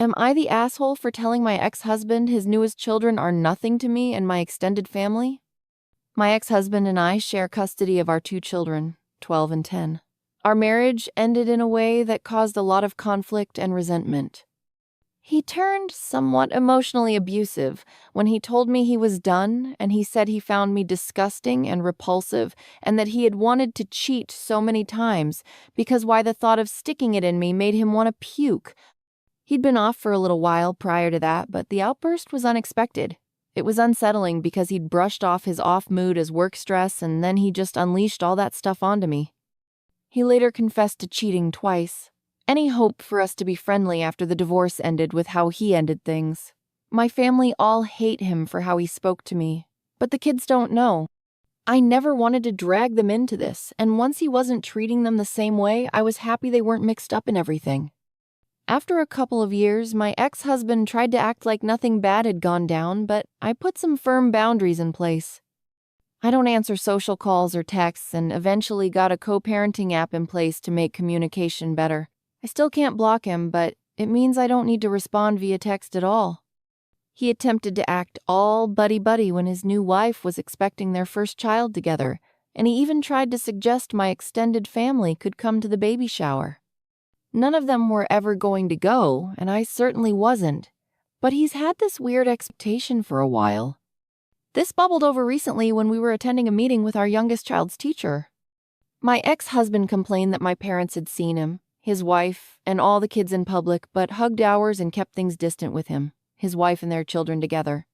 Am I the asshole for telling my ex-husband his newest children are nothing to me and my extended family? My ex-husband and I share custody of our 2 children, 12 and 10. Our marriage ended in a way that caused a lot of conflict and resentment. He turned somewhat emotionally abusive when he told me he was done, and he said he found me disgusting and repulsive and that he had wanted to cheat so many times because why the thought of sticking it in me made him want to puke. He'd been off for a little while prior to that, but the outburst was unexpected. It was unsettling because he'd brushed off his off mood as work stress and then he just unleashed all that stuff onto me. He later confessed to cheating twice. Any hope for us to be friendly after the divorce ended with how he ended things. My family all hate him for how he spoke to me, but the kids don't know. I never wanted to drag them into this, and once he wasn't treating them the same way, I was happy they weren't mixed up in everything. After a couple of years, my ex-husband tried to act like nothing bad had gone down, but I put some firm boundaries in place. I don't answer social calls or texts and eventually got a co-parenting app in place to make communication better. I still can't block him, but it means I don't need to respond via text at all. He attempted to act all buddy-buddy when his new wife was expecting their first child together, and he even tried to suggest my extended family could come to the baby shower. None of them were ever going to go, and I certainly wasn't, but he's had this weird expectation for a while. This bubbled over recently when we were attending a meeting with our youngest child's teacher. My ex-husband complained that my parents had seen him, his wife, and all the kids in public, but hugged ours and kept things distant with him, his wife and their children together.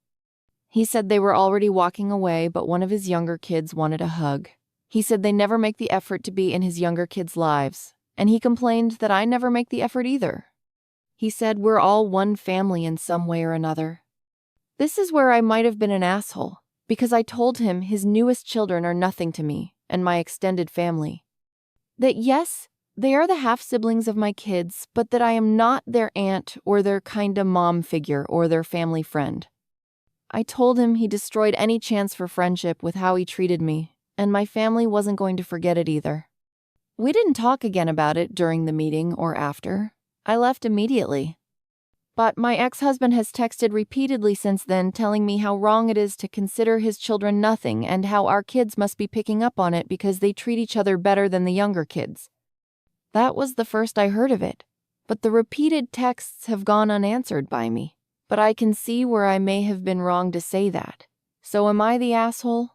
He said they were already walking away, but one of his younger kids wanted a hug. He said they never make the effort to be in his younger kids' lives, and he complained that I never make the effort either. He said we're all one family in some way or another. This is where I might have been an asshole, because I told him his newest children are nothing to me and my extended family. That yes, they are the half-siblings of my kids, but that I am not their aunt or their kinda mom figure or their family friend. I told him he destroyed any chance for friendship with how he treated me, and my family wasn't going to forget it either. We didn't talk again about it during the meeting or after. I left immediately. But my ex-husband has texted repeatedly since then telling me how wrong it is to consider his children nothing and how our kids must be picking up on it because they treat each other better than the younger kids. That was the first I heard of it, but the repeated texts have gone unanswered by me. But I can see where I may have been wrong to say that. So am I the asshole?